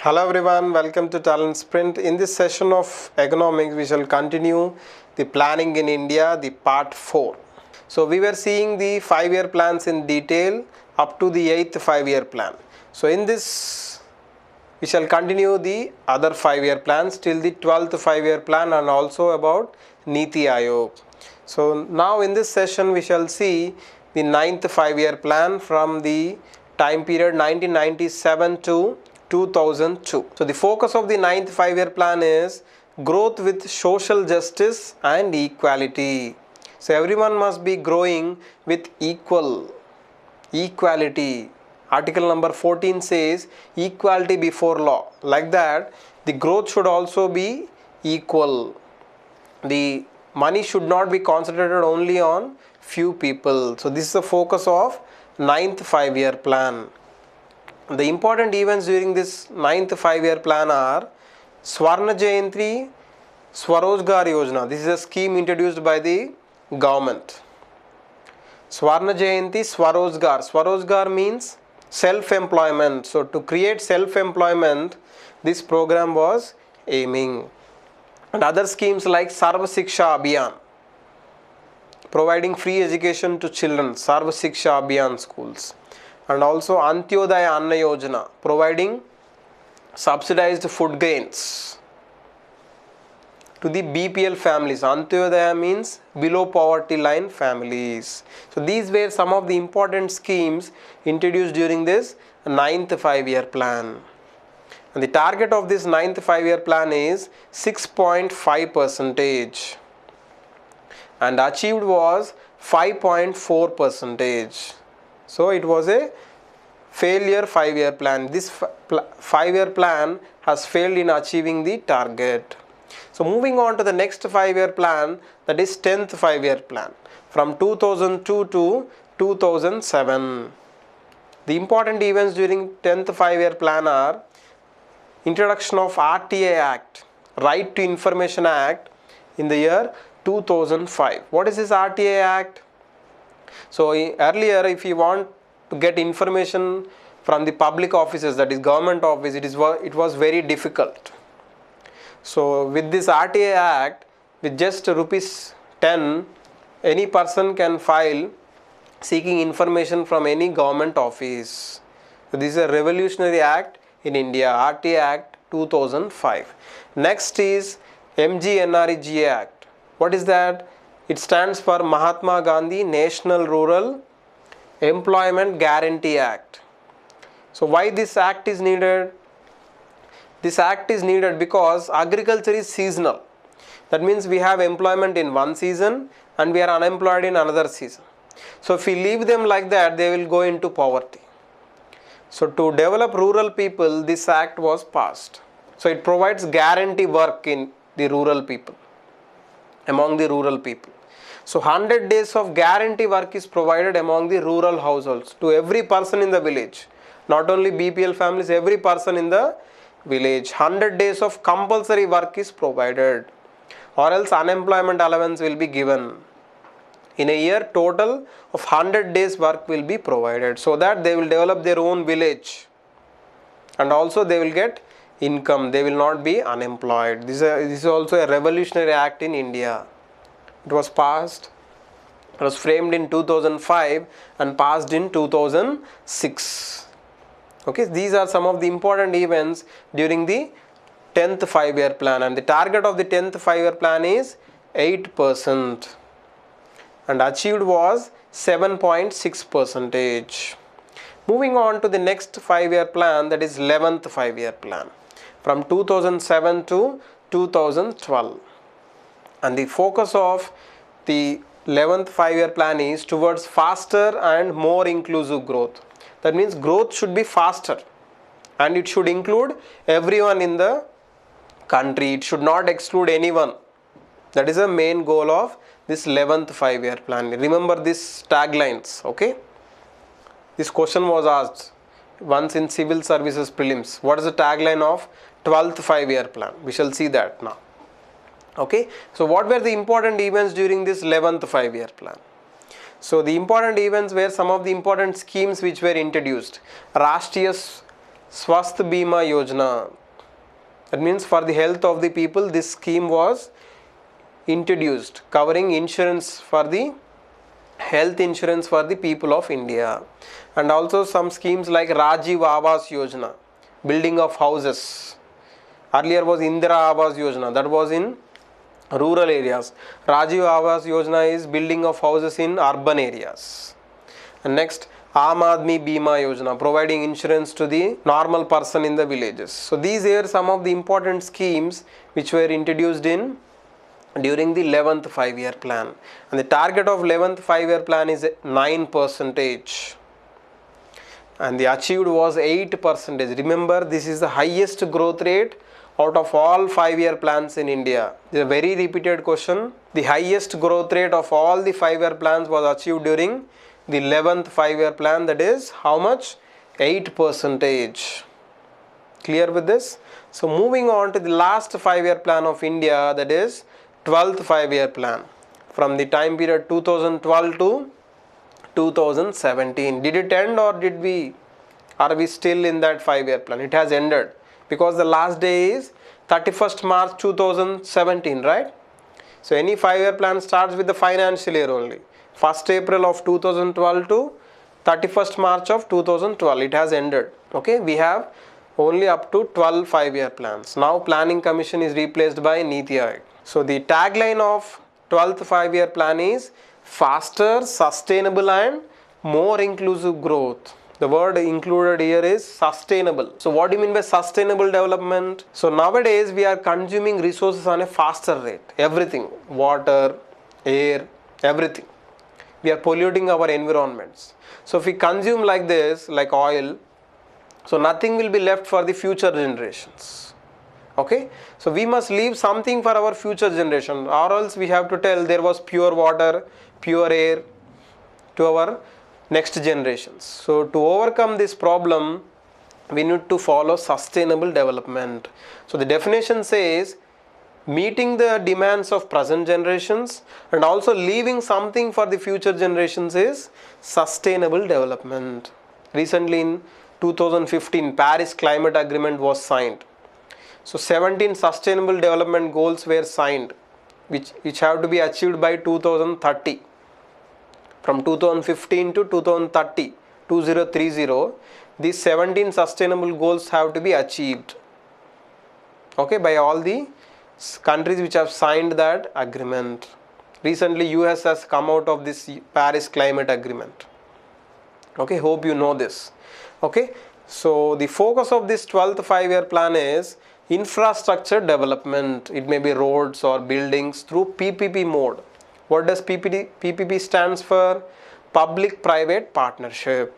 Hello everyone, welcome to TalentSprint. In this session of economics, we shall continue the planning in India, the part 4. So we were seeing the 5-year plans in detail up to the 8th 5-year plan. So in this, we shall continue the other 5-year plans till the 12th 5-year plan and also about Niti Aayog. So now in this session, we shall see the 9th 5-year plan from the time period 1997 to 2002. So the focus of the 9th 5-year plan is growth with social justice and equality. So everyone must be growing with equality. Article number 14 says equality before law. Like that, the growth should also be equal. The money should not be concentrated only on few people. So this is the focus of 9th 5-year plan. The important events during this 9th 5-year plan are Swarna Jayanti Swarojgar Yojana. This is a scheme introduced by the government. Swarna Jayanti Swarojgar. Swarojgar means self-employment. So to create self-employment, this program was aiming. And other schemes like Sarva Shiksha Abhiyan, providing free education to children, Sarva Shiksha Abhiyan schools. And also Antyodaya Anna Yojana, providing subsidized food grains to the BPL families. Antyodaya means below poverty line families. So these were some of the important schemes introduced during this 9th 5-year plan. And the target of this 9th 5-year plan is 6.5%, and achieved was 5.4%. So it was a failure 5-year plan. This 5-year plan has failed in achieving the target. So moving on to the next 5-year plan, that is 10th 5-year plan from 2002 to 2007. The important events during 10th 5-year plan are introduction of RTA Act, Right to Information Act, in the year 2005. What is this RTA Act? So earlier, if you want to get information from the public offices, that is government office, it was very difficult. So with this RTA Act, with just rupees 10, any person can file seeking information from any government office. So this is a revolutionary act in India, RTA Act 2005. Next is MGNREGA Act. What is that? It stands for Mahatma Gandhi National Rural Employment Guarantee Act. So why this act is needed? This act is needed because agriculture is seasonal. That means we have employment in one season and we are unemployed in another season. So if we leave them like that, they will go into poverty. So to develop rural people, this act was passed. So it provides guarantee work in the rural people, among the rural people. So 100 days of guarantee work is provided among the rural households to every person in the village. Not only BPL families, every person in the village. 100 days of compulsory work is provided, or else unemployment allowance will be given. In a year, total of 100 days work will be provided, so that they will develop their own village and also they will get income. They will not be unemployed. This is also a revolutionary act in India. It was passed, it was framed in 2005 and passed in 2006. Okay, these are some of the important events during the 10th 5-year plan, and the target of the 10th 5-year plan is 8%, and achieved was 7.6%. Moving on to the next 5-year plan, that is 11th 5-year plan from 2007 to 2012. And the focus of the 11th 5-year plan is towards faster and more inclusive growth. That means growth should be faster and it should include everyone in the country. It should not exclude anyone. That is the main goal of this 11th 5-year plan. Remember these taglines, okay? This question was asked once in civil services prelims. What is the tagline of 12th 5-year plan? We shall see that now. Okay, so what were the important events during this 11th 5-year plan? So the important events were some of the important schemes which were introduced. Rashtriya Swasth Bima Yojana. That means for the health of the people, this scheme was introduced, covering insurance for the health insurance for the people of India. And also some schemes like Rajiv Awas Yojana, building of houses. Earlier was Indira Awas Yojana, that was in rural areas. Rajiv Awas Yojana is building of houses in urban areas. And next, Aam Aadmi Bima Yojana, providing insurance to the normal person in the villages. So these are some of the important schemes which were introduced during the 11th 5-year plan. And the target of 11th 5-year plan is 9%. And the achieved was 8%. Remember, this is the highest growth rate out of all 5-year plans in India. This is a very repeated question. The highest growth rate of all the 5-year plans was achieved during the 11th 5-year plan, that is how much? 8%. Clear with this? So moving on to the last 5-year plan of India, that is 12th 5-year plan, from the time period 2012 to 2017. Did it end, or are we still in that 5-year plan? It has ended, because the last day is 31st March 2017, right? So any 5-year plan starts with the financial year only. 1st April of 2012 to 31st March of 2012. It has ended. Okay, we have only up to 12 5-year plans. Now Planning Commission is replaced by Niti Aayog. So the tagline of 12th 5-year plan is faster, sustainable and more inclusive growth. The word included here is sustainable. So what do you mean by sustainable development? So nowadays we are consuming resources on a faster rate. Everything, water, air, everything. We are polluting our environments. So if we consume like this, like oil, so nothing will be left for the future generations. Okay, so we must leave something for our future generation, or else we have to tell there was pure water, pure air to our next generations. So to overcome this problem, we need to follow sustainable development. So the definition says meeting the demands of present generations and also leaving something for the future generations is sustainable development. Recently in 2015, Paris Climate Agreement was signed. So 17 sustainable development goals were signed, which have to be achieved by 2030. From 2015 to 2030, 2030, these 17 sustainable goals have to be achieved. Okay, by all the countries which have signed that agreement. Recently US has come out of this Paris Climate Agreement. Okay, hope you know this. Okay, so the focus of this 12th 5-year plan is infrastructure development. It may be roads or buildings through PPP mode. What does PPP stands for? Public Private Partnership.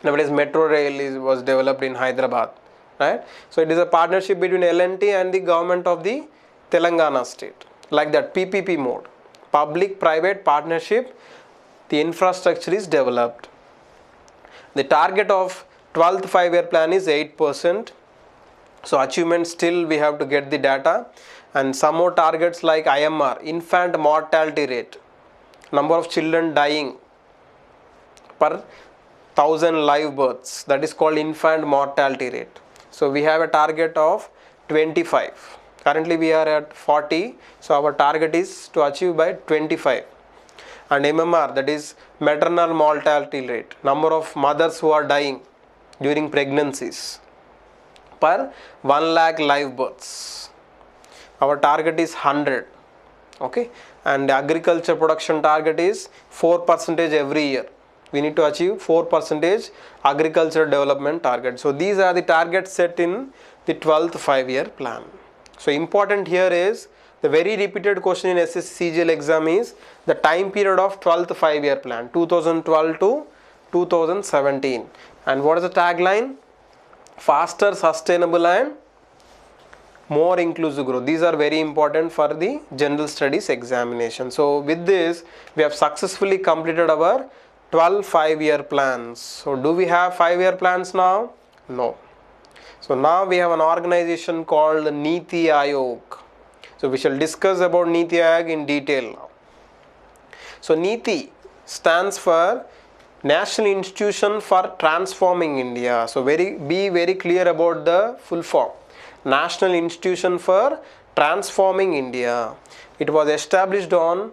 Nowadays Metro Rail was developed in Hyderabad. Right? So it is a partnership between L&T and the government of the Telangana state. Like that, PPP mode. Public-private partnership, the infrastructure is developed. The target of 12th 5-year plan is 8%. So achievement still we have to get the data. And some more targets like IMR, infant mortality rate. Number of children dying per 1000 live births. That is called infant mortality rate. So we have a target of 25. Currently we are at 40. So our target is to achieve by 25. And MMR, that is maternal mortality rate. Number of mothers who are dying during pregnancies per 1 lakh live births. Our target is 100. Okay. And agriculture production target is 4% every year. We need to achieve 4% agriculture development target. So these are the targets set in the 12th 5-year plan. So important here is the very repeated question in SSC CGL exam is the time period of 12th 5-year plan, 2012 to 2017. And what is the tagline? Faster, sustainable and more inclusive growth. These are very important for the general studies examination. So with this, we have successfully completed our 12 5-year plans. So do we have 5-year plans now? No. So now we have an organization called Niti Aayog. So we shall discuss about Niti Aayog in detail now. So Niti stands for National Institution for Transforming India. So be very clear about the full form. National Institution for Transforming India. It was established on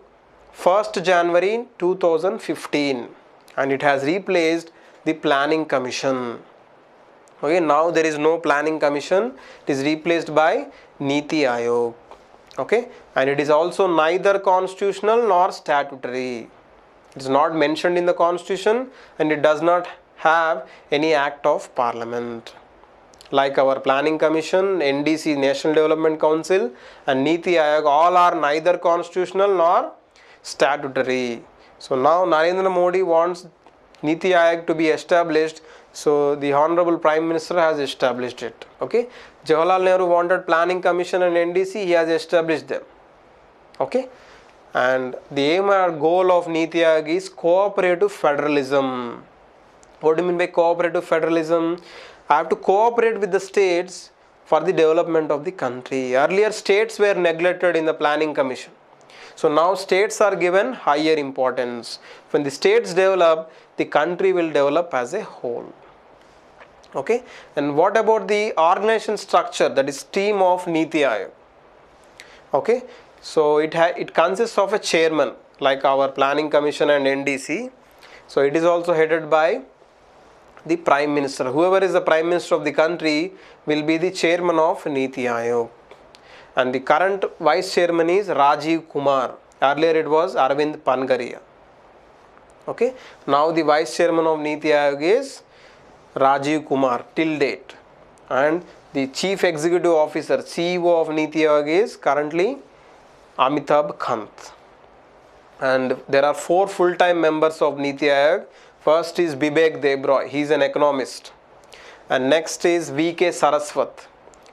1st January 2015 and it has replaced the Planning Commission. Okay, now there is no Planning Commission. It is replaced by Niti Aayog. Okay, and it is also neither constitutional nor statutory. It is not mentioned in the constitution and it does not have any act of parliament. Like our Planning Commission, NDC, National Development Council, and Niti Aayog, all are neither constitutional nor statutory. So now Narendra Modi wants Niti Aayog to be established. So the Honorable Prime Minister has established it. Okay, Jawaharlal Nehru wanted Planning Commission and NDC, he has established them. Okay, and the aim or goal of Niti Aayog is cooperative federalism. What do you mean by cooperative federalism? I have to cooperate with the states for the development of the country. Earlier states were neglected in the Planning Commission. So now states are given higher importance. When the states develop, the country will develop as a whole. Okay, and what about the organization structure, that is team of Niti Aayog? Okay, so it consists of a chairman like our Planning Commission and NDC. So it is also headed by the Prime Minister. Whoever is the Prime Minister of the country will be the chairman of Niti Aayog. And the current vice chairman is Rajiv Kumar. Earlier it was Arvind Pangaria. Okay, now the vice chairman of Niti Aayog is Rajiv Kumar till date, and the chief executive officer, CEO of Niti Aayog is currently Amitabh Kant. And there are 4 full-time members of Niti Aayog. First is Bibek Debroy, he is an economist. And next is V.K. Saraswat,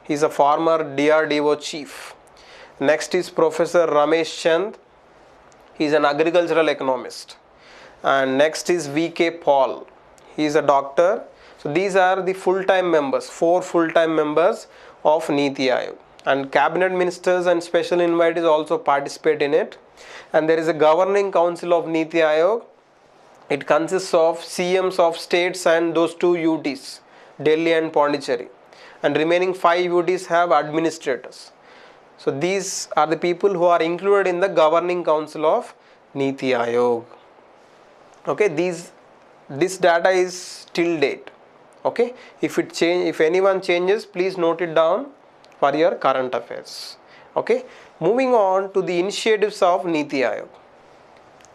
he is a former DRDO chief. Next is Professor Ramesh Chand, he is an agricultural economist. And next is V.K. Paul, he is a doctor. So these are the full-time members, 4 full-time members of Niti Aayog. And cabinet ministers and special invitees also participate in it. And there is a governing council of Niti Aayog. It consists of CMs of states and those 2 UTs, Delhi and Pondicherry. And remaining 5 UTs have administrators. So these are the people who are included in the governing council of Niti Aayog. Okay, this data is till date. Okay, if anyone changes, please note it down for your current affairs. Okay, moving on to the initiatives of Niti Aayog.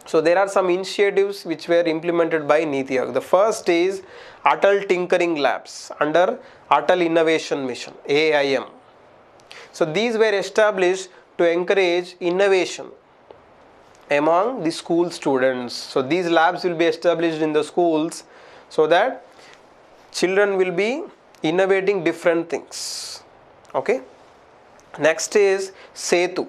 So there are some initiatives which were implemented by Niti Aayog. The first is Atal Tinkering Labs under Atal Innovation Mission, AIM. So these were established to encourage innovation among the school students. So these labs will be established in the schools so that children will be innovating different things. Okay. Next is SETU,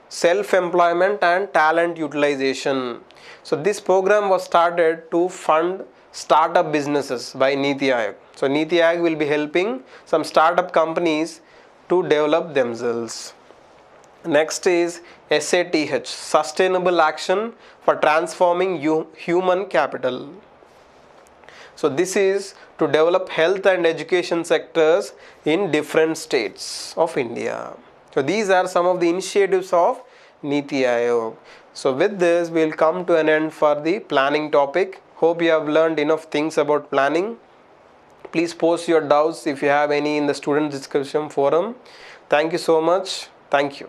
self-employment and talent utilization. So this program was started to fund startup businesses by Niti Aayog. So Niti Aayog will be helping some startup companies to develop themselves. Next is SATH, Sustainable Action for Transforming Human Capital. So this is to develop health and education sectors in different states of India. So these are some of the initiatives of Niti Aayog. So with this we will come to an end for the planning topic. Hope you have learned enough things about planning. Please post your doubts if you have any in the student discussion forum. Thank you so much. Thank you.